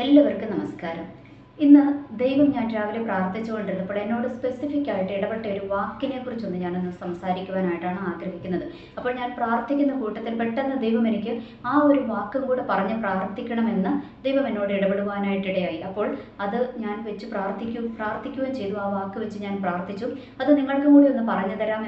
എല്ലാവർക്കും നമസ്കാരം. ഇന്ന് ദൈവം ഞാൻ രാവിലെ പ്രാർത്ഥിച്ചുകൊണ്ടിരുന്നപ്പോൾ എന്നോട് സ്പെസിഫിക് ആയിട്ട് ഇടപെട്ട ഒരു വാക്കിനെ കുറിച്ചൊന്ന് ഞാനൊന്ന് സംസാരിക്കുവാനായിട്ടാണ് ആഗ്രഹിക്കുന്നത്. അപ്പോൾ ഞാൻ പ്രാർത്ഥിക്കുന്ന കൂട്ടത്തിൽ പെട്ടെന്ന് ദൈവം എനിക്ക് ആ ഒരു വാക്കും കൂടെ പറഞ്ഞ് പ്രാർത്ഥിക്കണമെന്ന് ദൈവം എന്നോട് ഇടപെടുവാനായിട്ടിടയായി. അപ്പോൾ അത് ഞാൻ വെച്ച് പ്രാർത്ഥിക്കുകയും ചെയ്തു. ആ വാക്ക് വെച്ച് ഞാൻ പ്രാർത്ഥിച്ചു. അത് നിങ്ങൾക്കും കൂടി ഒന്ന് പറഞ്ഞു തരാം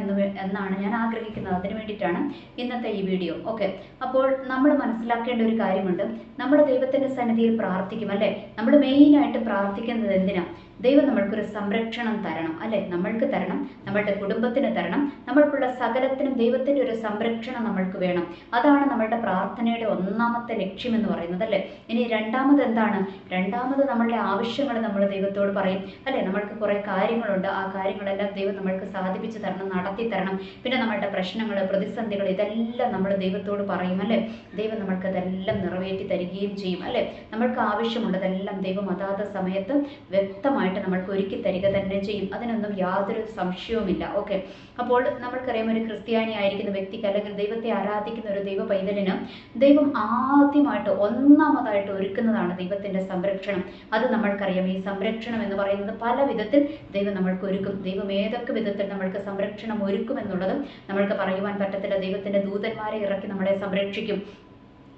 എന്നാണ് ഞാൻ ആഗ്രഹിക്കുന്നത്. അതിനു വേണ്ടിയിട്ടാണ് ഇന്നത്തെ ഈ വീഡിയോ. ഓക്കെ, അപ്പോൾ നമ്മൾ മനസ്സിലാക്കേണ്ട ഒരു കാര്യമുണ്ട്. നമ്മുടെ ദൈവത്തിൻ്റെ സന്നിധിയിൽ പ്രാർത്ഥിക്കും അല്ലേ? നമ്മൾ മെയിനായിട്ട് പ്രാർത്ഥിക്കുന്നത് എന്തിനാ? ദൈവം നമ്മൾക്കൊരു സംരക്ഷണം തരണം അല്ലേ? നമ്മൾക്ക് തരണം, നമ്മളുടെ കുടുംബത്തിന് തരണം, നമ്മൾക്കുള്ള സകലത്തിനും ദൈവത്തിൻ്റെ ഒരു സംരക്ഷണം നമ്മൾക്ക് വേണം. അതാണ് നമ്മളുടെ പ്രാർത്ഥനയുടെ ഒന്നാമത്തെ ലക്ഷ്യം എന്ന് പറയുന്നത് അല്ലേ? ഇനി രണ്ടാമത് എന്താണ്? രണ്ടാമത് നമ്മളുടെ ആവശ്യങ്ങൾ നമ്മൾ ദൈവത്തോട് പറയും അല്ലേ? നമ്മൾക്ക് കുറേ കാര്യങ്ങളുണ്ട്, ആ കാര്യങ്ങളെല്ലാം ദൈവം നമ്മൾക്ക് സാധിപ്പിച്ചു തരണം, നടത്തി തരണം. പിന്നെ നമ്മളുടെ പ്രശ്നങ്ങൾ, പ്രതിസന്ധികൾ, ഇതെല്ലാം നമ്മൾ ദൈവത്തോട് പറയും അല്ലേ? ദൈവം നമ്മൾക്ക് അതെല്ലാം നിറവേറ്റി തരികയും ചെയ്യും അല്ലേ? നമ്മൾക്ക് ആവശ്യമുള്ളതെല്ലാം ദൈവം അതാത് സമയത്ത് വ്യക്തമായിട്ട് നമ്മൾക്ക് ഒരുക്കി തരിക തന്നെ ചെയ്യും. അതിനൊന്നും യാതൊരു സംശയവുമില്ല. ഓക്കെ, അപ്പോൾ നമ്മൾക്കറിയാം, ഒരു ക്രിസ്ത്യാനി ആയിരിക്കുന്ന വ്യക്തിക്ക് അല്ലെങ്കിൽ ദൈവത്തെ ആരാധിക്കുന്ന ഒരു ദൈവ പൈതലിന് ദൈവം ആദ്യമായിട്ട് ഒന്നാമതായിട്ട് ഒരുക്കുന്നതാണ് ദൈവത്തിൻ്റെ സംരക്ഷണം. അത് നമ്മൾക്കറിയാം. ഈ സംരക്ഷണം എന്ന് പറയുന്നത് പല വിധത്തിൽ ദൈവം നമ്മൾക്ക് ഒരുക്കും. ദൈവം ഏതൊക്കെ വിധത്തിൽ നമ്മൾക്ക് സംരക്ഷണം ഒരുക്കും എന്നുള്ളത് നമ്മൾക്ക് പറയുവാൻ പറ്റത്തില്ല. ദൈവത്തിൻ്റെ ദൂതന്മാരെ ഇറക്കി നമ്മളെ സംരക്ഷിക്കും,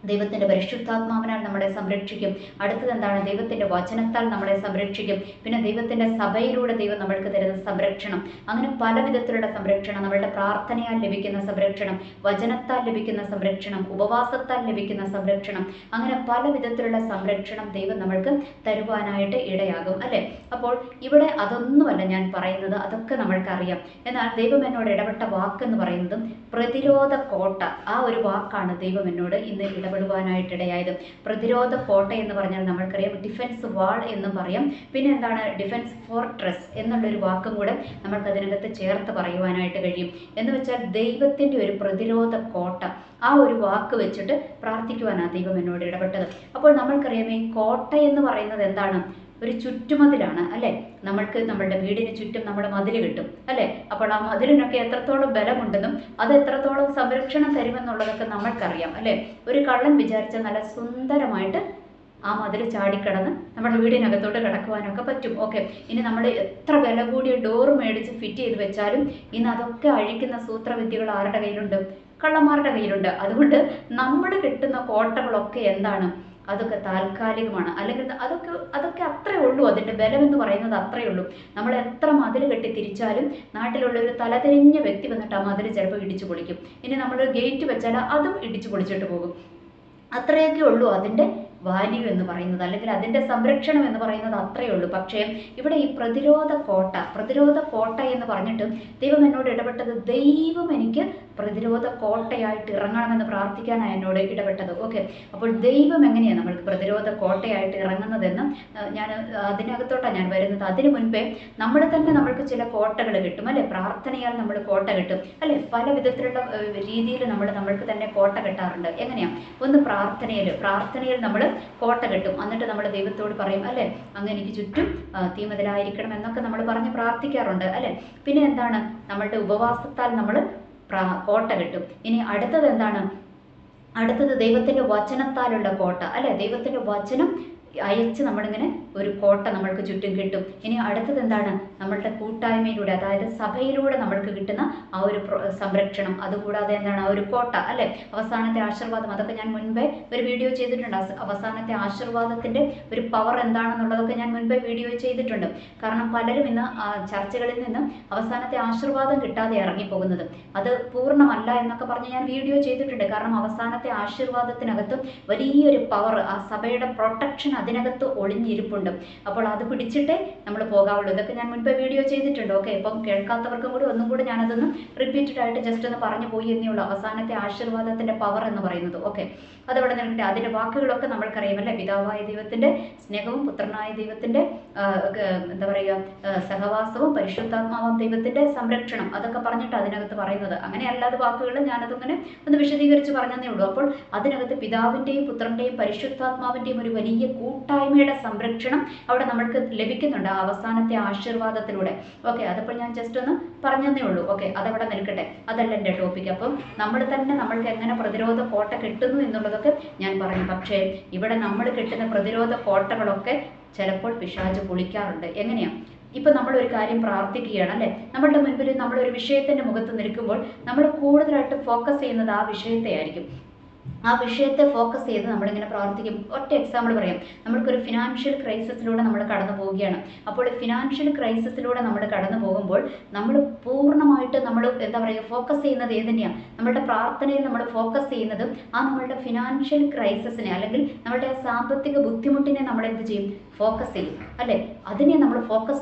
ദൈവത്തിൻ്റെ പരിശുദ്ധാത്മാവിനാൽ നമ്മളെ സംരക്ഷിക്കും. അടുത്തത് എന്താണ്? ദൈവത്തിൻ്റെ വചനത്താൽ നമ്മളെ സംരക്ഷിക്കും. പിന്നെ ദൈവത്തിൻ്റെ സഭയിലൂടെ ദൈവം നമ്മൾക്ക് തരുന്ന സംരക്ഷണം. അങ്ങനെ പല വിധത്തിലുള്ള സംരക്ഷണം, നമ്മളുടെ പ്രാർത്ഥനയാൽ ലഭിക്കുന്ന സംരക്ഷണം, വചനത്താൽ ലഭിക്കുന്ന സംരക്ഷണം, ഉപവാസത്താൽ ലഭിക്കുന്ന സംരക്ഷണം, അങ്ങനെ പല വിധത്തിലുള്ള സംരക്ഷണം ദൈവം നമ്മൾക്ക് തരുവാനായിട്ട് ഇടയാകും അല്ലേ? അപ്പോൾ ഇവിടെ അതൊന്നുമല്ല ഞാൻ പറയുന്നത്, അതൊക്കെ നമ്മൾക്കറിയാം. എന്നാൽ ദൈവം എന്നോട് ഇടപെട്ട വാക്കെന്ന് പറയുന്നതും പ്രതിരോധ കോട്ട, ആ ഒരു വാക്കാണ് ദൈവം എന്നോട് ഇന്ന് ഇടപെടുവാനായിട്ടിടയായത്. പ്രതിരോധ കോട്ട എന്ന് പറഞ്ഞാൽ നമ്മൾക്കറിയാം, ഡിഫൻസ് വാൾ എന്നും പറയാം. പിന്നെ എന്താണ്? ഡിഫൻസ് ഫോർട്രസ് എന്നുള്ളൊരു വാക്കും കൂടെ നമ്മൾക്ക് അതിനകത്ത് ചേർത്ത് പറയുവാനായിട്ട് കഴിയും. എന്ന് വെച്ചാൽ ദൈവത്തിൻ്റെ ഒരു പ്രതിരോധ കോട്ട, ആ ഒരു വാക്ക് വെച്ചിട്ട് പ്രാർത്ഥിക്കുവാനാണ് ദൈവം എന്നോട് ഇടപെട്ടത്. അപ്പോൾ നമ്മൾക്കറിയാം, ഈ കോട്ട എന്ന് പറയുന്നത് എന്താണ്? ഒരു ചുറ്റുമതിലാണ് അല്ലേ? നമ്മൾക്ക് നമ്മളുടെ വീടിന് ചുറ്റും നമ്മൾ മതിൽ കിട്ടും അല്ലേ? അപ്പോൾ ആ മതിലിനൊക്കെ എത്രത്തോളം ബലമുണ്ടെന്നും അത് എത്രത്തോളം സംരക്ഷണം തരുമെന്നുള്ളതൊക്കെ നമ്മൾക്കറിയാം അല്ലേ? ഒരു കള്ളൻ വിചാരിച്ച നല്ല സുന്ദരമായിട്ട് ആ മതിൽ ചാടിക്കടന്ന് നമ്മുടെ വീടിനകത്തോട്ട് കിടക്കുവാനൊക്കെ പറ്റും. ഓക്കെ, ഇനി നമ്മൾ എത്ര വില കൂടിയ ഡോർ മേടിച്ച് ഫിറ്റ് ചെയ്ത് വെച്ചാലും ഇന്ന് അതൊക്കെ അഴിക്കുന്ന സൂത്രവിദ്യകൾ ആരുടെ കയ്യിലുണ്ട്? കള്ളന്മാരുടെ കയ്യിലുണ്ട്. അതുകൊണ്ട് നമ്മൾ കിട്ടുന്ന കോട്ടകളൊക്കെ എന്താണ്? അതൊക്കെ താൽക്കാലികമാണ്. അല്ലെങ്കിൽ അതൊക്കെ അത്രേ ഉള്ളൂ. അതിൻ്റെ ബലം എന്ന് പറയുന്നത് അത്രയേ ഉള്ളൂ. നമ്മൾ എത്ര മതിൽ കെട്ടി തിരിച്ചാലും നാട്ടിലുള്ള ഒരു തലതിരിഞ്ഞ വ്യക്തി വന്നിട്ട് ആ മതിൽ ചിലപ്പോൾ ഇടിച്ചു പൊളിക്കും. ഇനി നമ്മൾ ഗേറ്റ് വെച്ചാൽ അതും ഇടിച്ചു പൊളിച്ചിട്ട് പോകും. അത്രയൊക്കെ ഉള്ളൂ അതിൻ്റെ വാല്യൂ എന്ന് പറയുന്നത്, അല്ലെങ്കിൽ അതിൻ്റെ സംരക്ഷണം എന്ന് പറയുന്നത് അത്രയേ ഉള്ളൂ. പക്ഷേ ഇവിടെ ഈ പ്രതിരോധ കോട്ട എന്ന് പറഞ്ഞിട്ട് ദൈവം എന്നോട് ഇടപെട്ടത്, ദൈവം എനിക്ക് പ്രതിരോധ കോട്ടയായിട്ട് ഇറങ്ങണമെന്ന് പ്രാർത്ഥിക്കാനാണ് എന്നോട് ഇടപെട്ടത്. ഓക്കെ, അപ്പോൾ ദൈവം എങ്ങനെയാണ് നമ്മൾക്ക് പ്രതിരോധ കോട്ടയായിട്ട് ഇറങ്ങുന്നതെന്ന് ഞാൻ അതിനകത്തോട്ടാണ് ഞാൻ വരുന്നത്. അതിനു മുൻപേ നമ്മൾ തന്നെ നമ്മൾക്ക് ചില കോട്ടകൾ കിട്ടും അല്ലേ? പ്രാർത്ഥനയാൽ നമ്മൾ കോട്ട കിട്ടും അല്ലേ? പല വിധത്തിലുള്ള രീതിയിൽ നമ്മൾക്ക് തന്നെ കോട്ട കെട്ടാറുണ്ട്. എങ്ങനെയാണ്? ഒന്ന് പ്രാർത്ഥനയിൽ നമ്മൾ കോട്ട കെട്ടും. എന്നിട്ട് നമ്മൾ ദൈവത്തോട് പറയും അല്ലേ, അങ്ങ് എനിക്ക് ചുറ്റും തീമതിലായിരിക്കണം എന്നൊക്കെ നമ്മൾ പറഞ്ഞ് പ്രാർത്ഥിക്കാറുണ്ട് അല്ലേ? പിന്നെ എന്താണ്? നമ്മളുടെ ഉപവാസത്താൽ നമ്മൾ കോട്ട കെട്ടും. ഇനി അടുത്തത് എന്താണ്? അടുത്തത് ദൈവത്തിൻ്റെ വചനത്താലുള്ള കോട്ട അല്ലേ? ദൈവത്തിൻ്റെ വചനം അയച്ച് നമ്മളിങ്ങനെ ഒരു കോട്ട നമ്മൾക്ക് ചുറ്റും കിട്ടും. ഇനി അടുത്തത് എന്താണ്? നമ്മളുടെ കൂട്ടായ്മയിലൂടെ, അതായത് സഭയിലൂടെ നമ്മൾക്ക് കിട്ടുന്ന ആ ഒരു സംരക്ഷണം. അതുകൂടാതെ എന്താണ്? ആ ഒരു കോട്ട അല്ലേ? അവസാനത്തെ ആശീർവാദം, അതൊക്കെ ഞാൻ മുൻപേ ഒരു വീഡിയോ ചെയ്തിട്ടുണ്ട്. അവസാനത്തെ ആശീർവാദത്തിൻ്റെ ഒരു പവർ എന്താണെന്നുള്ളതൊക്കെ ഞാൻ മുൻപേ വീഡിയോ ചെയ്തിട്ടുണ്ട്. കാരണം പലരും ഇന്ന് ചർച്ചകളിൽ നിന്ന് അവസാനത്തെ ആശീർവാദം കിട്ടാതെ ഇറങ്ങിപ്പോകുന്നത്, അത് പൂർണ്ണമല്ല എന്നൊക്കെ പറഞ്ഞ് ഞാൻ വീഡിയോ ചെയ്തിട്ടുണ്ട്. കാരണം അവസാനത്തെ ആശീർവാദത്തിനകത്ത് വലിയൊരു പവർ, ആ സഭയുടെ പ്രൊട്ടക്ഷൻ അതിനകത്ത് ഒളിഞ്ഞിരിപ്പുണ്ട്. അപ്പോൾ അത് പിടിച്ചിട്ടേ നമ്മൾ പോകാവുള്ളൂ. ഇതൊക്കെ ഞാൻ മുൻപേ വീഡിയോ ചെയ്തിട്ടുണ്ട്. ഓക്കെ, ഇപ്പം കേൾക്കാത്തവർക്കും കൂടി ഒന്നും കൂടി ഞാനതൊന്ന് റിപ്പീറ്റഡ് ആയിട്ട് ജസ്റ്റ് ഒന്ന് പറഞ്ഞു പോയി എന്നേ ഉള്ളൂ. അവസാനത്തെ ആശീർവാദത്തിൻ്റെ പവർ എന്ന് പറയുന്നത്. ഓക്കെ, അതവിടെ നിൽക്കട്ടെ. അതിൻ്റെ വാക്കുകളൊക്കെ നമ്മൾക്കറിയാം അല്ലേ? പിതാവായ ദൈവത്തിൻ്റെ സ്നേഹവും പുത്രനായ ദൈവത്തിൻ്റെ എന്താ പറയുക, സഹവാസവും പരിശുദ്ധാത്മാവും ദൈവത്തിൻ്റെ സംരക്ഷണം, അതൊക്കെ പറഞ്ഞിട്ട് അതിനകത്ത് പറയുന്നത്. അങ്ങനെ അല്ലാതെ വാക്കുകൾ ഞാനതൊങ്ങനെ ഒന്ന് വിശദീകരിച്ച് പറഞ്ഞതേ ഉള്ളൂ. അപ്പോൾ അതിനകത്ത് പിതാവിൻ്റെയും പുത്രൻ്റെയും പരിശുദ്ധാത്മാവിൻ്റെയും ഒരു വലിയ കൂട്ടായ്മയുടെ സംരക്ഷണം അവിടെ നമ്മൾക്ക് ലഭിക്കുന്നുണ്ട് ആ അവസാനത്തെ ആശീർവാദത്തിലൂടെ. ഓക്കെ, അതിപ്പോൾ ഞാൻ ജസ്റ്റ് ഒന്ന് പറഞ്ഞതേ ഉള്ളൂ. ഓക്കെ, അതവിടെ നിൽക്കട്ടെ, അതല്ല എൻ്റെ ടോപ്പിക്. അപ്പം നമ്മൾ തന്നെ നമ്മൾക്ക് എങ്ങനെ പ്രതിരോധ കോട്ട കിട്ടുന്നു എന്നുള്ളതൊക്കെ ഞാൻ പറഞ്ഞു. പക്ഷേ ഇവിടെ നമ്മൾ കിട്ടുന്ന പ്രതിരോധ കോട്ടകളൊക്കെ ചിലപ്പോൾ പിശാച് പൊളിക്കാറുണ്ട്. എങ്ങനെയാണ്? ഇപ്പം നമ്മളൊരു കാര്യം പ്രാർത്ഥിക്കുകയാണ് അല്ലേ, നമ്മളുടെ മുൻപിൽ നമ്മളൊരു വിഷയത്തിൻ്റെ മുഖത്ത് നിൽക്കുമ്പോൾ നമ്മൾ കൂടുതലായിട്ട് ഫോക്കസ് ചെയ്യുന്നത് ആ വിഷയത്തെ ആയിരിക്കും. ആ വിഷയത്തെ ഫോക്കസ് ചെയ്ത് നമ്മളിങ്ങനെ പ്രാർത്ഥിക്കും. ഒറ്റ എക്സാമ്പിൾ പറയാം. നമ്മൾക്കൊരു ഫിനാൻഷ്യൽ ക്രൈസിസിലൂടെ നമ്മൾ കടന്നു പോവുകയാണ്. അപ്പോൾ ഫിനാൻഷ്യൽ ക്രൈസിസിലൂടെ നമ്മൾ കടന്നു പോകുമ്പോൾ നമ്മൾ പൂർണ്ണമായിട്ട് നമ്മൾ എന്താ പറയുക, ഫോക്കസ് ചെയ്യുന്നത് ഏതിനെയാണ്? നമ്മളുടെ പ്രാർത്ഥനയിൽ നമ്മൾ ഫോക്കസ് ചെയ്യുന്നത് ആ നമ്മളുടെ ഫിനാൻഷ്യൽ ക്രൈസിസിനെ അല്ലെങ്കിൽ നമ്മളുടെ സാമ്പത്തിക ബുദ്ധിമുട്ടിനെ നമ്മൾ എന്ത് ചെയ്യും? ഫോക്കസ് ചെയ്യും അല്ലേ. അതിനെ നമ്മൾ ഫോക്കസ്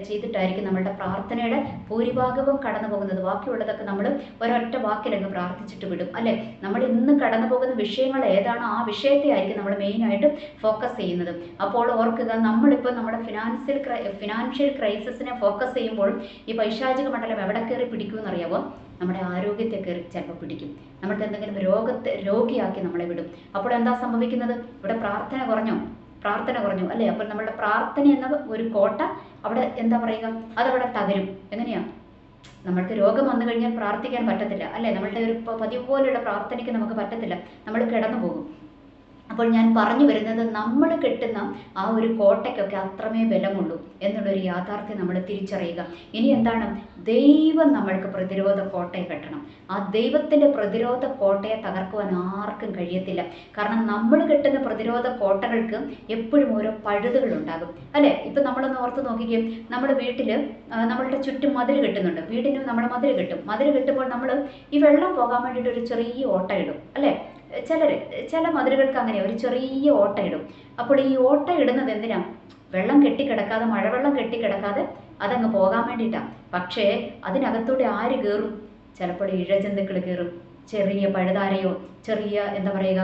ചെയ്തിട്ടായിരിക്കും നമ്മളുടെ പ്രാർത്ഥനയുടെ ഭൂരിഭാഗവും കടന്നു പോകുന്നത്. ബാക്കിയുള്ളതൊക്കെ നമ്മൾ ഒരൊറ്റ വാക്കിലങ്ങ് പ്രാർത്ഥിച്ചിട്ട് വിടും അല്ലേ. നമ്മൾ ഇന്ന് കടന്നു പോകുന്ന വിഷയങ്ങൾ ഏതാണോ ആ വിഷയത്തെ ആയിരിക്കും നമ്മൾ മെയിനായിട്ട് ഫോക്കസ് ചെയ്യുന്നത്. അപ്പോൾ ഓർക്കുക, നമ്മളിപ്പോൾ നമ്മുടെ ഫിനാൻഷ്യൽ ക്രൈസിസിനെ ഫോക്കസ് ചെയ്യുമ്പോൾ ഈ പൈശാചിക മണ്ഡലം എവിടെ കയറി പിടിക്കുമെന്നറിയാമോ? നമ്മുടെ ആരോഗ്യത്തെ കയറി ചിലപ്പോൾ പിടിക്കും. നമ്മൾക്ക് എന്തെങ്കിലും രോഗിയാക്കി നമ്മളെ വിടും. അപ്പോൾ എന്താ സംഭവിക്കുന്നത്? ഇവിടെ പ്രാർത്ഥന കുറഞ്ഞു അല്ലേ. അപ്പോൾ നമ്മളുടെ പ്രാർത്ഥന എന്ന ഒരു കോട്ട അവിടെ എന്താ പറയുക, അതവിടെ തകരും. എങ്ങനെയാണ്? നമ്മൾക്ക് രോഗം വന്നു കഴിഞ്ഞാൽ പ്രാർത്ഥിക്കാൻ പറ്റത്തില്ല അല്ലേ. നമ്മളുടെ ഒരു പതിവ് പോലെയുള്ള പ്രാർത്ഥനയ്ക്ക് നമുക്ക് പറ്റത്തില്ല, നമ്മൾ കിടന്നു പോകും. അപ്പോൾ ഞാൻ പറഞ്ഞു വരുന്നത്, നമ്മൾ കെട്ടുന്ന ആ ഒരു കോട്ടയ്ക്കൊക്കെ അത്രമേ ബലമുള്ളൂ എന്നുള്ളൊരു യാഥാർത്ഥ്യം നമ്മൾ തിരിച്ചറിയുക. ഇനി എന്താണ്? ദൈവം നമ്മൾക്ക് പ്രതിരോധ കോട്ടയെ കെട്ടണം. ആ ദൈവത്തിൻ്റെ പ്രതിരോധ കോട്ടയെ തകർക്കുവാൻ ആർക്കും കഴിയത്തില്ല. കാരണം നമ്മൾ കെട്ടുന്ന പ്രതിരോധ കോട്ടകൾക്ക് എപ്പോഴും ഓരോ പഴുതുകളുണ്ടാകും അല്ലേ. ഇപ്പം നമ്മളൊന്ന് ഓർത്ത് നോക്കിക്കുകയും, നമ്മുടെ വീട്ടിൽ നമ്മളുടെ ചുറ്റും മതിൽ കെട്ടുന്നുണ്ട്. വീടിന് നമ്മൾ മതിൽ കെട്ടും. മതിൽ കെട്ടുമ്പോൾ നമ്മൾ ഈ വെള്ളം പോകാൻ വേണ്ടിയിട്ട് ഒരു ചെറിയ ഓട്ട ഇടും അല്ലേ. ചില മതിലുകൾക്ക് അങ്ങനെ ഒരു ചെറിയ ഓട്ട ഇടും. അപ്പോൾ ഈ ഓട്ട ഇടുന്നത് എന്തിനാണ്? വെള്ളം കെട്ടിക്കിടക്കാതെ, മഴവെള്ളം കെട്ടിക്കിടക്കാതെ അതങ്ങ് പോകാൻ വേണ്ടിയിട്ടാണ്. പക്ഷേ അതിനകത്തൂടെ ആര് കയറും? ചിലപ്പോൾ ഇഴജന്തുക്കൾ കയറും. ചെറിയ പഴുതാരയോ ചെറിയ എന്താ പറയുക,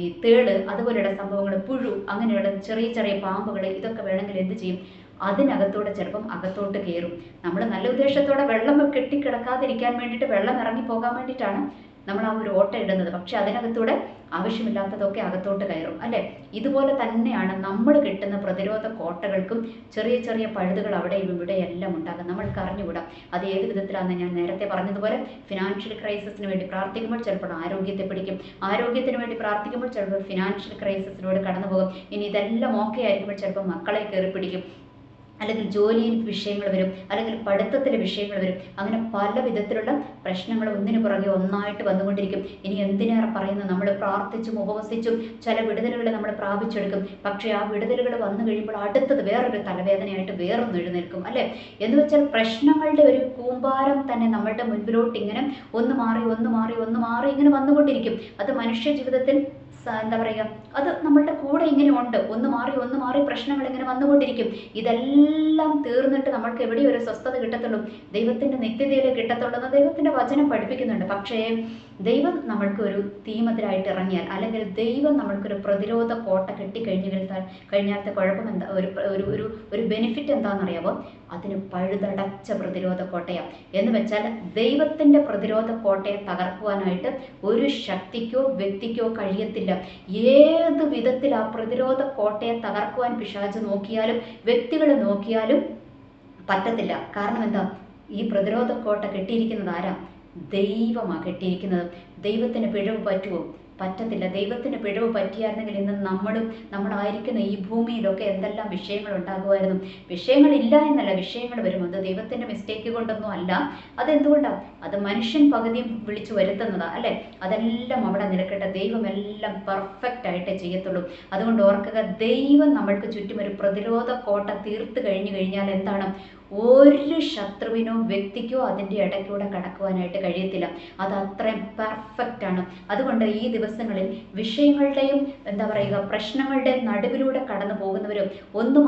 ഈ തേള് അതുപോലെയുള്ള സംഭവങ്ങൾ, പുഴു, അങ്ങനെയുള്ള ചെറിയ ചെറിയ പാമ്പുകൾ, ഇതൊക്കെ വേണമെങ്കിൽ എന്ത് ചെയ്യും? അതിനകത്തൂടെ ചിലപ്പം അകത്തോട്ട് കയറും. നമ്മൾ നല്ല ഉദ്ദേശത്തോടെ വെള്ളം കെട്ടിക്കിടക്കാതിരിക്കാൻ വേണ്ടിയിട്ട്, വെള്ളം ഇറങ്ങിപ്പോകാൻ വേണ്ടിയിട്ടാണ് നമ്മൾ ആ ഒരു ഓട്ട ഇടുന്നത്. പക്ഷെ അതിനകത്തൂടെ ആവശ്യമില്ലാത്തതൊക്കെ അകത്തോട്ട് കയറും അല്ലേ. ഇതുപോലെ തന്നെയാണ് നമ്മൾ കിട്ടുന്ന പ്രതിരോധ കോട്ടകൾക്കും ചെറിയ ചെറിയ പഴുതുകൾ അവിടെയും ഇവിടെയെല്ലാം ഉണ്ടാകും. നമ്മൾക്ക് അറിഞ്ഞുകൂടാം അത് ഏത് വിധത്തിലാണെന്ന്. ഞാൻ നേരത്തെ പറഞ്ഞതുപോലെ ഫിനാൻഷ്യൽ ക്രൈസിസിന് വേണ്ടി പ്രാർത്ഥിക്കുമ്പോൾ ചിലപ്പോൾ ആരോഗ്യത്തെ പിടിക്കും. ആരോഗ്യത്തിന് വേണ്ടി പ്രാർത്ഥിക്കുമ്പോൾ ചിലപ്പോൾ ഫിനാൻഷ്യൽ ക്രൈസിസിലൂടെ കടന്നു പോകും. ഇനി ഇതെല്ലാം ഓക്കെ ആയിരിക്കുമ്പോൾ ചിലപ്പോൾ മക്കളെ കയറി പിടിക്കും, അല്ലെങ്കിൽ ജോലിയിൽ വിഷയങ്ങൾ വരും, അല്ലെങ്കിൽ പഠിത്തത്തിലെ വിഷയങ്ങൾ വരും. അങ്ങനെ പല വിധത്തിലുള്ള പ്രശ്നങ്ങൾ ഒന്നിനു പുറകെ ഒന്നായിട്ട് വന്നുകൊണ്ടിരിക്കും. ഇനി എന്തിനേറെ പറയുന്നത്, നമ്മൾ പ്രാർത്ഥിച്ചും ഉപവസിച്ചും ചില വിടുതലുകൾ നമ്മൾ പ്രാപിച്ചെടുക്കും. പക്ഷേ ആ വിടുതലുകൾ വന്നു കഴിയുമ്പോൾ അടുത്തത് വേറൊരു തലവേദനയായിട്ട് വേറൊന്ന് എഴുന്നേൽക്കും അല്ലേ. എന്ന് വെച്ചാൽ പ്രശ്നങ്ങളുടെ ഒരു കൂമ്പാരം തന്നെ നമ്മളുടെ മുൻപിലോട്ട് ഇങ്ങനെ ഒന്ന് മാറി ഇങ്ങനെ വന്നുകൊണ്ടിരിക്കും. അത് മനുഷ്യ ജീവിതത്തിൽ എന്താ പറയുക, അത് നമ്മളുടെ കൂടെ ഇങ്ങനെ ഉണ്ട്. ഒന്ന് മാറി പ്രശ്നങ്ങൾ ഇങ്ങനെ വന്നുകൊണ്ടിരിക്കും. ഇതെല്ലാം തീർന്നിട്ട് നമ്മൾക്ക് എവിടെ ഒരു സ്വസ്ഥത കിട്ടത്തുള്ളൂ? ദൈവത്തിൻ്റെ നിത്യതയിലേക്ക് കിട്ടത്തുള്ളൂ എന്ന് ദൈവത്തിൻ്റെ വചനം പഠിപ്പിക്കുന്നുണ്ട്. പക്ഷേ ദൈവം നമ്മൾക്ക് ഒരു തീമതിലായിട്ട് ഇറങ്ങിയാൽ, അല്ലെങ്കിൽ ദൈവം നമ്മൾക്കൊരു പ്രതിരോധ കോട്ട കഴിഞ്ഞാലത്തെ കുഴപ്പം എന്താ, ഒരു ബെനിഫിറ്റ് എന്താണെന്നറിയാമോ? അതിന് പഴുതടച്ച പ്രതിരോധ കോട്ടയാണ്. എന്ന് വെച്ചാൽ ദൈവത്തിൻ്റെ പ്രതിരോധ കോട്ടയെ തകർക്കുവാനായിട്ട് ഒരു ശക്തിക്കോ വ്യക്തിക്കോ കഴിയത്തില്ല. ഏത് വിധത്തിൽ ആ പ്രതിരോധ കോട്ടയെ തകർക്കുവാൻ പിശാച് നോക്കിയാലും വ്യക്തികൾ നോക്കിയാലും പറ്റത്തില്ല. കാരണം എന്താ? ഈ പ്രതിരോധ കോട്ട കെട്ടിയിരിക്കുന്നത് ആരാ? ദൈവമാണ് കെട്ടിയിരിക്കുന്നത്. ദൈവത്തിന് പിഴവ് പറ്റുമോ? പറ്റത്തില്ല. ദൈവത്തിന് പിഴവ് പറ്റിയായിരുന്നെങ്കിൽ ഇന്ന് നമ്മളായിരിക്കുന്ന ഈ ഭൂമിയിലൊക്കെ എന്തെല്ലാം വിഷയങ്ങൾ ഉണ്ടാകുമായിരുന്നു. വിഷയങ്ങളില്ല എന്നല്ല, വിഷയങ്ങൾ വരും. അത് ദൈവത്തിൻ്റെ മിസ്റ്റേക്ക് കൊണ്ടൊന്നും അല്ല. അതെന്തുകൊണ്ടാണ്? അത് മനുഷ്യൻ പകുതി വിളിച്ചു വരുത്തുന്നതാണ് അല്ലേ. അതെല്ലാം അവിടെ നിൽക്കട്ടെ. ദൈവം എല്ലാം പെർഫെക്റ്റ് ആയിട്ടേ ചെയ്യത്തുള്ളൂ. അതുകൊണ്ട് ഓർക്കുക, ദൈവം നമ്മൾക്ക് ചുറ്റും ഒരു പ്രതിരോധ കോട്ട തീർത്ത് കഴിഞ്ഞാൽ എന്താണ്? ഒരു ശത്രുവിനോ വ്യക്തിക്കോ അതിൻ്റെ ഇടയ്ക്കൂടെ കടക്കുവാനായിട്ട് കഴിയത്തില്ല. അത് അത്രയും പെർഫെക്റ്റ് ആണ്. അതുകൊണ്ട് ഈ ദിവസങ്ങളിൽ വിഷയങ്ങളുടെയും എന്താ പറയുക, പ്രശ്നങ്ങളുടെയും നടുവിലൂടെ കടന്നു പോകുന്നവരും ഒന്ന്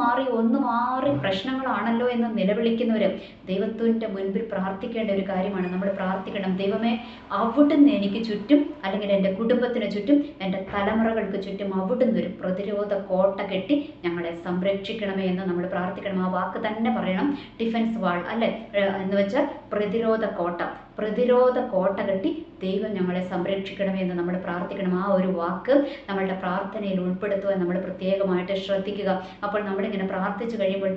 മാറി പ്രശ്നങ്ങളാണല്ലോ എന്ന് നിലവിളിക്കുന്നവരും ദൈവത്തിൻ്റെ മുൻപിൽ പ്രാർത്ഥിക്കേണ്ട ഒരു കാര്യമാണ്. നമ്മൾ പ്രാർത്ഥിക്കണം, ദൈവമേ അവിടുന്ന് എനിക്ക് ചുറ്റും, അല്ലെങ്കിൽ എൻ്റെ കുടുംബത്തിന് ചുറ്റും, എൻ്റെ തലമുറകൾക്ക് ചുറ്റും അവിടുന്ന് ഒരു പ്രതിരോധ കോട്ട കെട്ടി ഞങ്ങളെ സംരക്ഷിക്കണമേ എന്ന് നമ്മൾ പ്രാർത്ഥിക്കണം. ആ വാക്ക് തന്നെ പറയണം. ഡിഫൻസ് വാൾ അല്ലേ, എന്ന് വെച്ചാൽ പ്രതിരോധ കോട്ട കെട്ടി ദൈവം ഞങ്ങളെ സംരക്ഷിക്കണമേ എന്ന് നമ്മൾ പ്രാർത്ഥിക്കണം. ആ ഒരു വാക്ക് നമ്മളുടെ പ്രാർത്ഥനയിൽ ഉൾപ്പെടുത്തുവാൻ നമ്മൾ പ്രത്യേകമായിട്ട് ശ്രദ്ധിക്കുക. അപ്പോൾ നമ്മളിങ്ങനെ പ്രാർത്ഥിച്ചു കഴിയുമ്പോൾ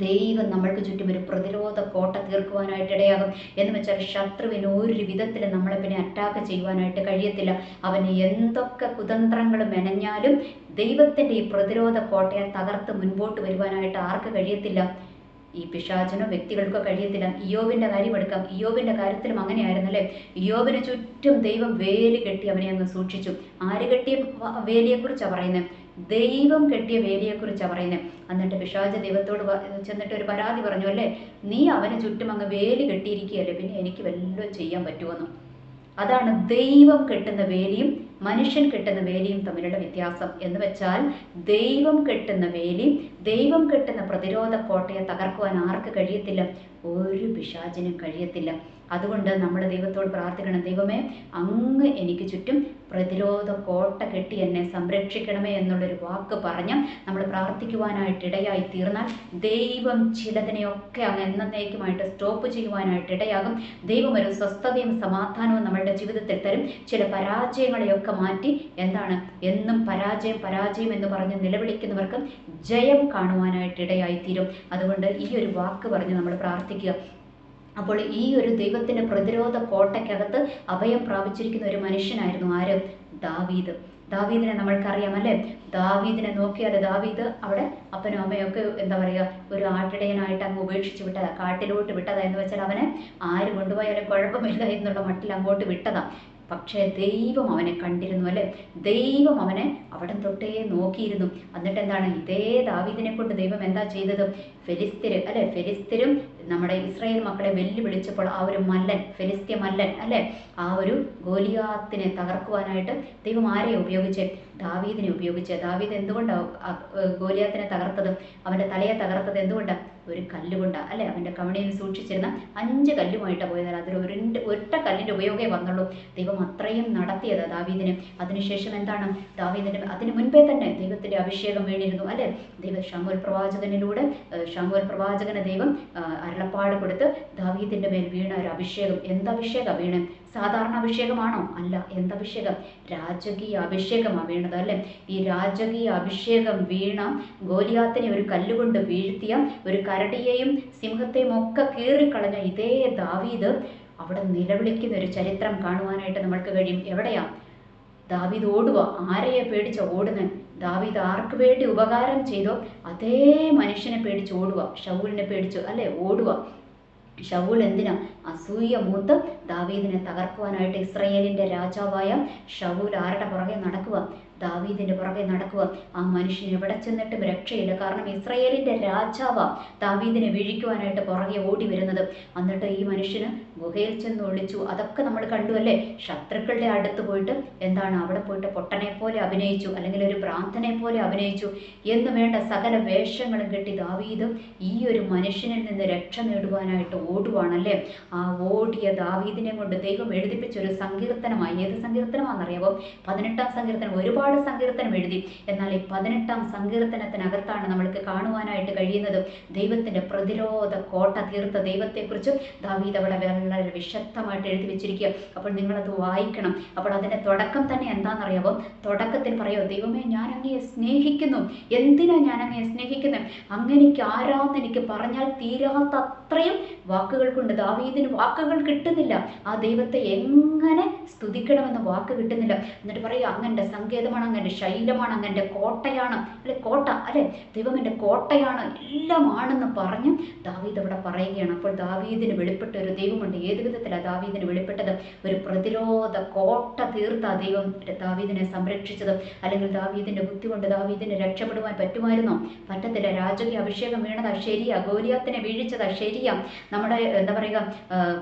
ദൈവം നമ്മൾക്ക് ചുറ്റും ഒരു പ്രതിരോധ കോട്ട തീർക്കുവാനായിട്ട് ഇടയാകും. എന്ന് വെച്ചാൽ ശത്രുവിന് ഒരു വിധത്തിൽ നമ്മളെ പിന്നെ അറ്റാക്ക് ചെയ്യുവാനായിട്ട് കഴിയത്തില്ല. അവന് എന്തൊക്കെ കുതന്ത്രങ്ങൾ മെനഞ്ഞാലും ദൈവത്തിൻ്റെ ഈ പ്രതിരോധ കോട്ടയെ തകർത്ത് മുൻപോട്ട് വരുവാനായിട്ട് ആർക്ക് കഴിയത്തില്ല? ഈ പിശാചിനോ വ്യക്തികൾക്കോ കഴിയത്തില്ല. ഇയ്യോബിൻ്റെ കാര്യം എടുക്കാം. ഇയ്യോബിൻ്റെ കാര്യത്തിലും അങ്ങനെയായിരുന്നല്ലേ. ഇയ്യോബിന് ചുറ്റും ദൈവം വേലി കെട്ടി അവനെ അങ്ങ് സൂക്ഷിച്ചു. ആര് കെട്ടിയ വേലിയെക്കുറിച്ചാണ് പറയുന്നത്? ദൈവം കെട്ടിയ വേലിയെക്കുറിച്ചാണ് പറയുന്നത്. എന്നിട്ട് പിശാച് ദൈവത്തോട് ചെന്നിട്ട് ഒരു പരാതി പറഞ്ഞു അല്ലേ, നീ അവന് ചുറ്റും അങ്ങ് വേലി കെട്ടിയിരിക്കുകയല്ലേ, പിന്നെ എനിക്ക് വല്ലതും ചെയ്യാൻ പറ്റുമെന്ന്. അതാണ് ദൈവം കെട്ടുന്ന വേലിയും മനുഷ്യൻ കെട്ടുന്ന വേലിയും തമ്മിലുള്ള വ്യത്യാസം. എന്ന് വെച്ചാൽ ദൈവം കെട്ടുന്ന വേലിയും ദൈവം കെട്ടുന്ന പ്രതിരോധ കോട്ടയെ തകർക്കുവാൻ ആർക്ക് കഴിയത്തില്ല? ഒരു പിശാചിനും കഴിയത്തില്ല. അതുകൊണ്ട് നമ്മൾ ദൈവത്തോട് പ്രാർത്ഥിക്കണം, ദൈവമേ അങ്ങ് എനിക്ക് ചുറ്റും പ്രതിരോധ കോട്ട കെട്ടി എന്നെ സംരക്ഷിക്കണമേ എന്നുള്ളൊരു വാക്ക് പറഞ്ഞ് നമ്മൾ പ്രാർത്ഥിക്കുവാനായിട്ട് ഇടയായി തീർന്നാൽ ദൈവം ചിലതിനെയൊക്കെ അങ്ങ് എന്നേക്കുമായിട്ട് സ്റ്റോപ്പ് ചെയ്യുവാനായിട്ട് ഇടയാകും. ദൈവം ഒരു സ്വസ്ഥതയും സമാധാനവും നമ്മളുടെ ജീവിതത്തിൽ തരും. ചില പരാജയങ്ങളെയൊക്കെ മാറ്റി എന്നും പരാജയം എന്ന് പറഞ്ഞ് നിലവിളിക്കുന്നവർക്ക് ജയം കാണുവാനായിട്ട് ഇടയായിത്തീരും. അതുകൊണ്ട് ഈ ഒരു വാക്ക് പറഞ്ഞ് നമ്മൾ പ്രാർത്ഥിക്കുക. അപ്പോൾ ഈ ഒരു ദൈവത്തിൻ്റെ പ്രതിരോധ കോട്ടയ്ക്കകത്ത് അഭയം പ്രാപിച്ചിരിക്കുന്ന ഒരു മനുഷ്യനായിരുന്നു ആര്? ദാവീദിനെ നമ്മൾക്കറിയാം അല്ലേ. ദാവീദിനെ നോക്കിയാൽ ദാവീദ് അവിടെ അപ്പനും അമ്മയൊക്കെ ഒരു ആട്ടിടയനായിട്ട് അങ്ങ് ഉപേക്ഷിച്ച് വിട്ടതാ, കാട്ടിലോട്ട് വിട്ടതാ. എന്ന് വെച്ചാൽ അവനെ ആര് കൊണ്ടുപോയാലും കുഴപ്പമില്ല എന്നുള്ള മട്ടിൽ അങ്ങോട്ട് വിട്ടതാ. പക്ഷേ ദൈവം അവനെ കണ്ടിരുന്നു അല്ലേ. ദൈവം അവനെ അവിടെ തൊട്ടേ നോക്കിയിരുന്നു. എന്നിട്ട് ഇതേ ദാവീദിനെ കൊണ്ട് ദൈവം എന്താ ചെയ്തത്? ഫെലിസ്ത്യരും നമ്മുടെ ഇസ്രായേൽ മക്കളെ വെല്ലുവിളിച്ചപ്പോൾ ആ ഒരു ഫെലിസ്ത്യ മല്ലൻ അല്ലേ, ആ ഒരു ഗോലിയാത്തിനെ തകർക്കുവാനായിട്ട് ദൈവം ആരെ ഉപയോഗിച്ചേ? ദാവീദിനെ ഉപയോഗിച്ച്. ദാവീദ് എന്തുകൊണ്ടാണ് ഗോലിയാത്തിനെ തകർത്തത്? അവൻ്റെ തലയെ തകർത്തത് എന്തുകൊണ്ടാണ്? ഒരു കല്ലുകൊണ്ടാണ് അല്ലേ. അവൻ്റെ കവണിയിൽ സൂക്ഷിച്ചിരുന്ന 5 കല്ലുമായിട്ടാണ് പോയത്. അതിൽ ഒറ്റ കല്ലിൻ്റെ ഉപയോഗമേ വന്നുള്ളൂ. ദൈവം അത്രയും നടത്തിയത് ദാവീദിന്. അതിനുശേഷം ദാവീദിന് അതിന് മുൻപേ തന്നെ ദൈവത്തിൻ്റെ അഭിഷേകം വീണിരുന്നു അല്ലേ. ശമൂവേൽ പ്രവാചകന് ദൈവം അരുളപ്പാട് കൊടുത്ത് ദാവീദിൻ്റെ മേൽ വീണ ഒരു അഭിഷേകം. എന്തഭിഷേകം വീണ്? സാധാരണ അഭിഷേകമാണോ? അല്ല. എന്തഭിഷേകം? രാജകീയ അഭിഷേകമാണ് വീണത് അല്ലേ. ഈ രാജകീയ അഭിഷേകം വീണ ഗോലിയാത്തിനെ ഒരു കല്ലുകൊണ്ട് വീഴ്ത്തിയ, ഒരു കരടിയെയും സിംഹത്തെയും ഒക്കെ കീറിക്കളഞ്ഞ ഇതേ ദാവീദ് അവിടെ നിലവിളിക്കുന്ന ഒരു ചരിത്രം കാണുവാനായിട്ട് നമ്മൾക്ക് കഴിയും. എവിടെയാ ദാവീദ് ഓടുക? ആരെയെ പേടിച്ച ഓടുന്നത്? ദാവീദ് ആർക്ക് വേണ്ടി ഉപകാരം ചെയ്തോ അതേ മനുഷ്യനെ പേടിച്ച് ഓടുക. ശൗലിനെ പേടിച്ചു അല്ലേ ഓടുക. ശൗൽ എന്തിനാ? അസൂയ മൂത്ത് ദാവീദിനെ തകർക്കുവാനായിട്ട് ഇസ്രായേലിൻ്റെ രാജാവായ ശൗൽ ആരുടെ പുറകെ നടക്കുക? ദാവീദിൻ്റെ പുറകെ നടക്കുക. ആ മനുഷ്യൻ എവിടെ ചെന്നിട്ടും രക്ഷയില്ല. കാരണം ഇസ്രായേലിൻ്റെ രാജാവ് ദാവീദിനെ വീഴിക്കുവാനായിട്ട് പുറകെ ഓടി വരുന്നത്. എന്നിട്ട് ഈ മനുഷ്യന് ഗുഹയിൽ ചെന്ന് ഒളിച്ചു. അതൊക്കെ നമ്മൾ കണ്ടു അല്ലേ. ശത്രുക്കളുടെ അടുത്ത് പോയിട്ട് അവിടെ പോയിട്ട് പൊട്ടനെ പോലെ അഭിനയിച്ചു, അല്ലെങ്കിൽ ഒരു ഭ്രാന്തനെ പോലെ അഭിനയിച്ചു എന്ന് വേണ്ട സകല വേഷങ്ങളും കെട്ടി ദാവീദ് ഈ ഒരു മനുഷ്യനിൽ നിന്ന് രക്ഷ നേടുവാനായിട്ട് ഓടുവാണല്ലേ. ആ ഓടിയ ദാവീദിനെ കൊണ്ട് ദൈവം എഴുതിപ്പിച്ച ഒരു സങ്കീർത്തനമായി. ഏത് സങ്കീർത്തനമാണെന്നറിയാമോ? 18-ാം സങ്കീർത്തനം. ഒരുപാട് സങ്കീർത്തനം എഴുതി. എന്നാൽ ഈ 18-ാം സങ്കീർത്തനത്തിനകത്താണ് നമ്മൾക്ക് കാണുവാനായിട്ട് കഴിയുന്നത് ദൈവത്തിൻ്റെ പ്രതിരോധ കോട്ട തീർത്ത ദൈവത്തെക്കുറിച്ച് ദാവീദ് അവിടെ വളരെ വിശദമായിട്ട് എഴുതി വെച്ചിരിക്കുക. അപ്പോൾ നിങ്ങളത് വായിക്കണം. അപ്പോൾ അതിൻ്റെ തുടക്കം തന്നെ എന്താണെന്നറിയാമോ? തുടക്കത്തിൽ പറയോ, ദൈവമേ ഞാൻ അങ്ങയെ സ്നേഹിക്കുന്നു. എന്തിനാ ഞാൻ അങ്ങയെ സ്നേഹിക്കുന്നത്? അങ്ങനെക്ക് ആരാന്ന് എനിക്ക് പറഞ്ഞാൽ തീരാത്ത അത്രയും വാക്കുകൾ കൊണ്ട് ദാവീദിന് വാക്കുകൾ കിട്ടുന്നില്ല. ആ ദൈവത്തെ എങ്ങനെ സ്തുതിക്കണമെന്ന് വാക്ക് കിട്ടുന്നില്ല. എന്നിട്ട് പറയുക, അങ്ങൻ്റെ സങ്കേതമാണ്, അങ്ങൻ്റെ ശൈലമാണ്, അങ്ങൻ്റെ കോട്ടയാണ് അല്ലെ. കോട്ട അല്ലെ, ദൈവം എൻ്റെ കോട്ടയാണ്, എല്ലാമാണെന്ന് പറഞ്ഞ് ദാവീദ് അവിടെ പറയുകയാണ്. അപ്പോൾ ദാവീദിന് വെളിപ്പെട്ട ഒരു ദൈവമുണ്ട്. ഏത് വിധത്തിലാണ് ദാവീദിന് വെളിപ്പെട്ടത്? ഒരു പ്രതിരോധ കോട്ട തീർത്ത ദൈവം ദാവീദിനെ സംരക്ഷിച്ചത്. അല്ലെങ്കിൽ ദാവീദിൻ്റെ ബുദ്ധി കൊണ്ട് ദാവീദിന് രക്ഷപ്പെടുവാൻ പറ്റുമായിരുന്നോ? പറ്റത്തില്ല. രാജകീയ അഭിഷേകം വീണതാ ശരിയാ, ഗോലിയാത്തിനെ വീഴിച്ചതാ ശരിയാ, നമ്മുടെ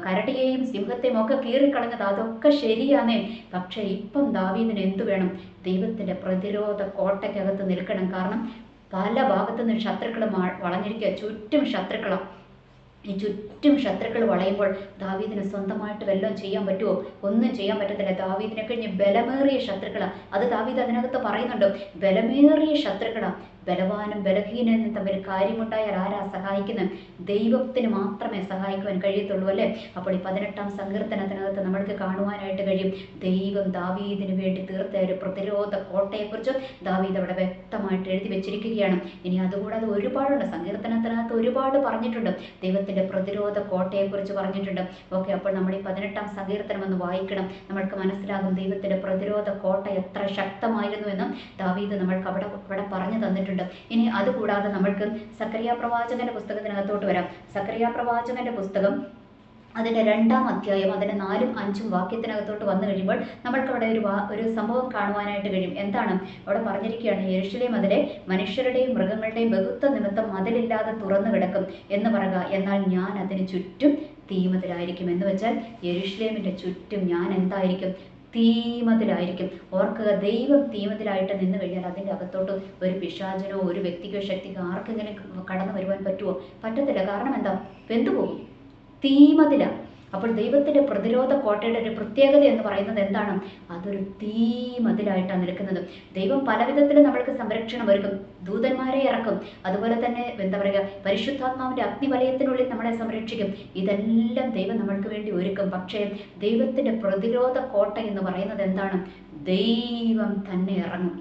കരടിയെയും സിംഹത്തെയും ഒക്കെ കീറിക്കളഞ്ഞത് അതൊക്കെ ശരിയാന്നേ. പക്ഷെ ഇപ്പം ദാവീദിന് എന്തു വേണം? ദൈവത്തിൻ്റെ പ്രതിരോധ കോട്ടയ്ക്കകത്ത് നിൽക്കണം. കാരണം പല ഭാഗത്തു നിന്ന് ശത്രുക്കൾ വളഞ്ഞിരിക്കുക. ചുറ്റും ശത്രുക്കളാണ്. ഈ ചുറ്റും ശത്രുക്കൾ വളയുമ്പോൾ ദാവീദിന് സ്വന്തമായിട്ട് വല്ലതും ചെയ്യാൻ പറ്റുമോ? ഒന്നും ചെയ്യാൻ പറ്റത്തില്ല. ദാവീദിനെ കഴിഞ്ഞ് ബലമേറിയ ശത്രുക്കളാണ്. അത് ദാവീദ് അതിനകത്ത് പറയുന്നുണ്ട്. ബലമേറിയ ശത്രുക്കളാണ്. ബലവാനും ബലഹീനനും തമ്മിൽ കാര്യമുണ്ടായാൽ ആരാ സഹായിക്കുന്നത്? ദൈവത്തിന് മാത്രമേ സഹായിക്കുവാൻ കഴിയത്തുള്ളൂ അല്ലേ? അപ്പോൾ ഈ 18-ാം സങ്കീർത്തനത്തിനകത്ത് നമ്മൾക്ക് കാണുവാനായിട്ട് കഴിയും, ദൈവം ദാവീദിന് വേണ്ടി തീർത്ത ഒരു പ്രതിരോധ കോട്ടയെക്കുറിച്ച് ദാവീദ് അവിടെ വ്യക്തമായിട്ട് എഴുതി വെച്ചിരിക്കുകയാണ്. ഇനി അതുകൂടാതെ ഒരുപാടുണ്ട്, സങ്കീർത്തനത്തിനകത്ത് ഒരുപാട് പറഞ്ഞിട്ടുണ്ട്, ദൈവത്തിൻ്റെ പ്രതിരോധ കോട്ടയെക്കുറിച്ച് പറഞ്ഞിട്ടുണ്ട്. ഓക്കെ, അപ്പോൾ നമ്മൾ ഈ 18-ാം സങ്കീർത്തനം ഒന്ന് വായിക്കണം, നമ്മൾക്ക് മനസ്സിലാകും ദൈവത്തിൻ്റെ പ്രതിരോധ കോട്ട എത്ര ശക്തമായിരുന്നു എന്നും ദാവീദ് നമ്മൾക്ക് അവിടെ പറഞ്ഞു തന്നിട്ടുണ്ട്. ഇനി അതുകൂടാതെ നമ്മൾക്ക് സക്കറിയ പ്രവാചകന്റെ പുസ്തകത്തിനകത്തോട്ട് വരാം. സക്കറിയ പ്രവാചകന്റെ പുസ്തകം അതിൻ്റെ 2-ാം അധ്യായം അതിൻ്റെ 4ഉം 5ഉം വാക്യത്തിനകത്തോട്ട് വന്നു കഴിയുമ്പോൾ നമ്മൾക്കവിടെ ഒരു സംഭവം കാണുവാനായിട്ട് കഴിയും. എന്താണ് അവിടെ പറഞ്ഞിരിക്കുകയാണ്? യെരൂശലേം മതിലെ മനുഷ്യരുടെയും മൃഗങ്ങളുടെയും ബഹുത്വ നിമിത്തം മതിലില്ലാതെ തുറന്നു കിടക്കും എന്ന് പറയുക, എന്നാൽ ഞാൻ അതിന് ചുറ്റും തീമതിലായിരിക്കും. എന്ന് വെച്ചാൽ യെരൂശലേമിൻ്റെ ചുറ്റും ഞാൻ എന്തായിരിക്കും? തീമതിലായിരിക്കും. ഓർക്കുക, ദൈവം തീമതിലായിട്ട് നിന്ന് കഴിഞ്ഞാൽ അതിൻ്റെ അകത്തോട്ട് ഒരു പിശാചനോ ഒരു വ്യക്തിക്കോ ശക്തിക്കോ ആർക്കെങ്കിലും കടന്നു വരുവാൻ പറ്റുമോ? പറ്റത്തില്ല. കാരണം എന്താ? വെന്തുപോകും, തീമതില. അപ്പോൾ ദൈവത്തിൻ്റെ പ്രതിരോധ കോട്ടയുടെ ഒരു പ്രത്യേകത എന്ന് പറയുന്നത് എന്താണ്? അതൊരു തീമതിലായിട്ടാണ് നിൽക്കുന്നത്. ദൈവം പല വിധത്തിൽ നമ്മൾക്ക് സംരക്ഷണം ഒരുക്കും, ദൂതന്മാരെ ഇറക്കും, അതുപോലെ തന്നെ എന്താ പറയുക, പരിശുദ്ധാത്മാവിൻ്റെ അഗ്നിവലയത്തിനുള്ളിൽ നമ്മളെ സംരക്ഷിക്കും. ഇതെല്ലാം ദൈവം നമ്മൾക്ക് വേണ്ടി ഒരുക്കും. പക്ഷേ ദൈവത്തിൻ്റെ പ്രതിരോധ കോട്ട എന്ന് പറയുന്നത് എന്താണ്? ദൈവം തന്നെ ഇറങ്ങും.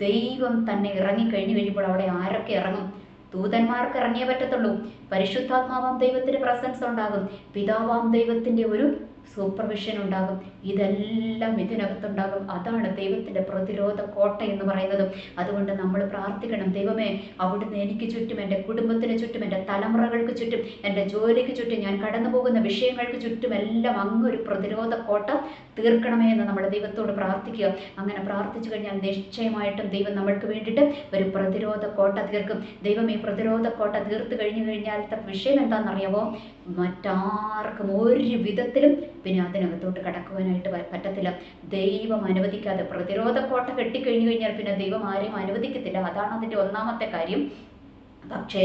ദൈവം തന്നെ ഇറങ്ങിക്കഴിഞ്ഞു കഴിയുമ്പോൾ അവിടെ ആരൊക്കെ ഇറങ്ങും? ദൂതന്മാർക്ക് ഇറങ്ങിയേ പറ്റത്തുള്ളൂ. പരിശുദ്ധാത്മാവാം ദൈവത്തിൻ്റെ പ്രസൻസ് ഉണ്ടാകും, പിതാവാം ദൈവത്തിൻ്റെ ഒരു സൂപ്പർവിഷൻ ഉണ്ടാകും. ഇതെല്ലാം ഇതിനകത്തുണ്ടാകും. അതാണ് ദൈവത്തിൻ്റെ പ്രതിരോധ കോട്ട എന്ന് പറയുന്നത്. അതുകൊണ്ട് നമ്മൾ പ്രാർത്ഥിക്കണം, ദൈവമേ അവിടുന്ന് എനിക്ക് ചുറ്റും, എൻ്റെ കുടുംബത്തിന് ചുറ്റും, എൻ്റെ തലമുറകൾക്ക് ചുറ്റും, എൻ്റെ ജോലിക്ക് ചുറ്റും, ഞാൻ കടന്നു പോകുന്ന വിഷയങ്ങൾക്ക് ചുറ്റും എല്ലാം അങ്ങൊരു പ്രതിരോധ കോട്ട തീർക്കണമേ എന്ന് നമ്മൾ ദൈവത്തോട് പ്രാർത്ഥിക്കുക. അങ്ങനെ പ്രാർത്ഥിച്ചു കഴിഞ്ഞാൽ നിശ്ചയമായിട്ടും ദൈവം നമ്മൾക്ക് വേണ്ടിയിട്ട് ഒരു പ്രതിരോധ കോട്ട തീർക്കും. ദൈവം ഈ പ്രതിരോധ കോട്ട തീർത്ത് കഴിഞ്ഞാലത്തെ വിഷയം എന്താണെന്നറിയാമോ? മറ്റാർക്കും ഒരു വിധത്തിലും പിന്നെ അതിനകത്തോട്ട് കടക്കുവാനായിട്ട് പറ്റത്തില്ല. ദൈവം അനുവദിക്കാതെ പ്രതിരോധ കോട്ട കെട്ടിക്കഴിഞ്ഞു കഴിഞ്ഞാൽ പിന്നെ ദൈവം ആരെയും അനുവദിക്കത്തില്ല. അതാണ് അതിൻ്റെ ഒന്നാമത്തെ കാര്യം. പക്ഷേ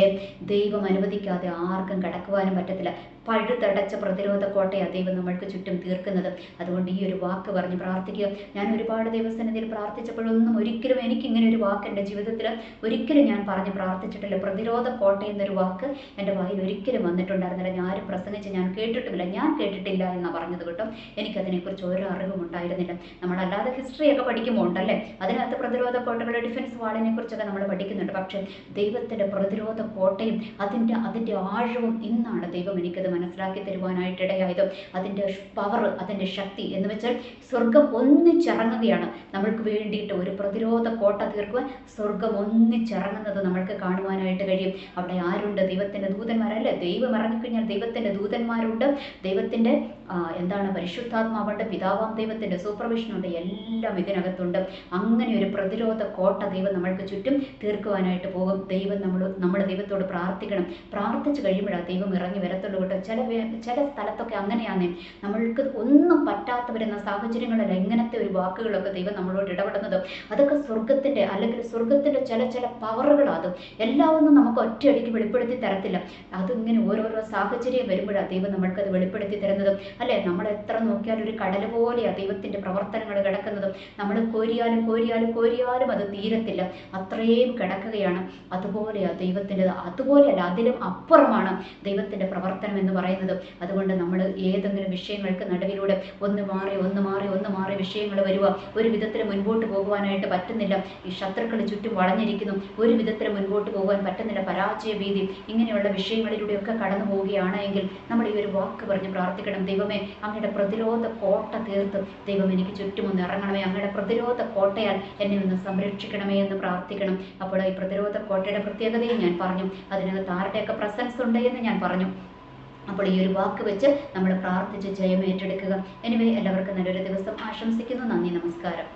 ദൈവം അനുവദിക്കാതെ ആർക്കും കടക്കുവാനും പറ്റത്തില്ല. പഴുതടച്ച പ്രതിരോധ കോട്ടയാണ് ദൈവം നമ്മൾക്ക് ചുറ്റും തീർക്കുന്നത്. അതുകൊണ്ട് ഈ ഒരു വാക്ക് പറഞ്ഞ് പ്രാർത്ഥിക്കുക. ഞാൻ ഒരുപാട് ദൈവസന്നിധിയിൽ പ്രാർത്ഥിച്ചപ്പോഴൊന്നും ഒരിക്കലും എനിക്കിങ്ങനെ ഒരു വാക്ക് എൻ്റെ ജീവിതത്തിൽ ഒരിക്കലും ഞാൻ പറഞ്ഞ് പ്രാർത്ഥിച്ചിട്ടില്ല. പ്രതിരോധ കോട്ട എന്നൊരു വാക്ക് എൻ്റെ വായിൽ ഒരിക്കലും വന്നിട്ടുണ്ടായിരുന്നില്ല. ഞാനും പ്രസംഗിച്ച് ഞാൻ കേട്ടിട്ടുമില്ല, ഞാൻ കേട്ടിട്ടില്ല എന്നാണ് പറഞ്ഞത് കേട്ടോ. എനിക്കതിനെക്കുറിച്ച് ഒരു അറിവും ഉണ്ടായിരുന്നില്ല. നമ്മളല്ലാതെ ഹിസ്റ്ററിയൊക്കെ പഠിക്കുമ്പോൾ ഉണ്ടല്ലേ, അതിനകത്ത് പ്രതിരോധ കോട്ടകളുടെ ഡിഫൻസ് വാളിനെ കുറിച്ചൊക്കെ നമ്മൾ പഠിക്കുന്നുണ്ട്. പക്ഷേ ദൈവത്തിൻ്റെ പ്രതിരോധ കോട്ടയും അതിൻ്റെ ആഴവും ഇന്നാണ് ദൈവം എനിക്കത് മനസ്സിലാക്കി തരുവാനായിട്ടിടയായത്. അതിൻ്റെ പവർ, അതിൻ്റെ ശക്തി എന്ന് വെച്ചാൽ സ്വർഗം ഒന്നിച്ചിറങ്ങുകയാണ് നമ്മൾക്ക് വേണ്ടിയിട്ട്. ഒരു പ്രതിരോധ കോട്ട തീർക്കുവാൻ സ്വർഗം ഒന്നിച്ചിറങ്ങുന്നത് നമ്മൾക്ക് കാണുവാനായിട്ട് കഴിയും. അവിടെ ആരുണ്ട്? ദൈവത്തിൻ്റെ ദൂതന്മാരല്ലേ. ദൈവം ഇറങ്ങിക്കഴിഞ്ഞാൽ ദൈവത്തിൻ്റെ ദൂതന്മാരുണ്ട്, ദൈവത്തിൻ്റെ പരിശുദ്ധാത്മാവുണ്ട്, പിതാവാം ദൈവത്തിൻ്റെ സൂപ്പർവിഷനുണ്ട്, എല്ലാം ഇതിനകത്തുണ്ട്. അങ്ങനെ ഒരു പ്രതിരോധ കോട്ട ദൈവം നമ്മൾക്ക് ചുറ്റും തീർക്കുവാനായിട്ട് പോകും. നമ്മൾ ദൈവത്തോട് പ്രാർത്ഥിക്കണം. പ്രാർത്ഥിച്ചു കഴിയുമ്പോഴാണ് ദൈവം ഇറങ്ങി വരത്തുള്ളൂ കേട്ടോ. ചില സ്ഥലത്തൊക്കെ അങ്ങനെയാണ്, നമ്മൾക്ക് ഒന്നും പറ്റാത്തവരുന്ന സാഹചര്യങ്ങളിൽ ഇങ്ങനത്തെ ഒരു വാക്കുകളൊക്കെ ദൈവം നമ്മളോട് ഇടപെടുന്നത്. അതൊക്കെ സ്വർഗത്തിൻ്റെ അല്ലെങ്കിൽ സ്വർഗത്തിൻ്റെ ചില പവറുകളാണ്. അത് എല്ലാം ഒന്നും നമുക്ക് ഒറ്റയടിക്ക് വെളിപ്പെടുത്തി തരത്തില്ല. അതിങ്ങനെ ഓരോരോ സാഹചര്യം വരുമ്പോഴാണ് ദൈവം നമ്മൾക്കത് വെളിപ്പെടുത്തി തരുന്നത് അല്ലേ. നമ്മൾ എത്ര നോക്കിയാലും ഒരു കടൽ പോലെയാണ് ദൈവത്തിൻ്റെ പ്രവർത്തനങ്ങൾ കിടക്കുന്നതും. നമ്മൾ കോരിയാലും അത് തീരത്തില്ല, അത്രയും കിടക്കുകയാണ്. അതുപോലെയാണ് ദൈവത്തിൻ്റെത്. അതുപോലെയല്ല, അതിലും അപ്പുറമാണ് ദൈവത്തിൻ്റെ പ്രവർത്തനം എന്ന് പറയുന്നത്. അതുകൊണ്ട് നമ്മൾ ഏതെങ്കിലും വിഷയങ്ങൾക്ക് നടുവിലൂടെ ഒന്ന് മാറി വിഷയങ്ങൾ വരിക, ഒരു വിധത്തിൽ മുൻപോട്ട് പോകുവാനായിട്ട് പറ്റുന്നില്ല. ഈ ശത്രുക്കൾ ചുറ്റും വളഞ്ഞിരിക്കുന്നു, ഒരു വിധത്തിൽ മുൻപോട്ട് പോകുവാൻ പറ്റുന്നില്ല. പരാജയ ഭീതി, ഇങ്ങനെയുള്ള വിഷയങ്ങളിലൂടെയൊക്കെ കടന്നു പോവുകയാണെങ്കിൽ നമ്മൾ ഈ ഒരു വാക്ക് പറഞ്ഞ് പ്രാർത്ഥിക്കണം. ദൈവമേ അങ്ങയുടെ പ്രതിരോധ കോട്ട തീർത്ത് ദൈവം എനിക്ക് ചുറ്റും ഒന്ന് ഇറങ്ങണമേ, അങ്ങയുടെ പ്രതിരോധ കോട്ടയാൽ എന്നെ ഒന്ന് സംരക്ഷിക്കണമേ എന്ന് പ്രാർത്ഥിക്കണം. അപ്പോൾ ഈ പ്രതിരോധ കോട്ടയുടെ പ്രത്യേകതയും ഞാൻ പറഞ്ഞു, അതിനകത്ത് ആരുടെയൊക്കെ പ്രസൻസ് ഉണ്ട് എന്ന് ഞാൻ പറഞ്ഞു. അപ്പോൾ ഈ ഒരു വാക്ക് വെച്ച് നമ്മൾ പ്രാർത്ഥിച്ച് ജയം ഏറ്റെടുക്കുക. എനിവേ എല്ലാവർക്കും നല്ലൊരു ദിവസം ആശംസിക്കുന്നു. നന്ദി, നമസ്കാരം.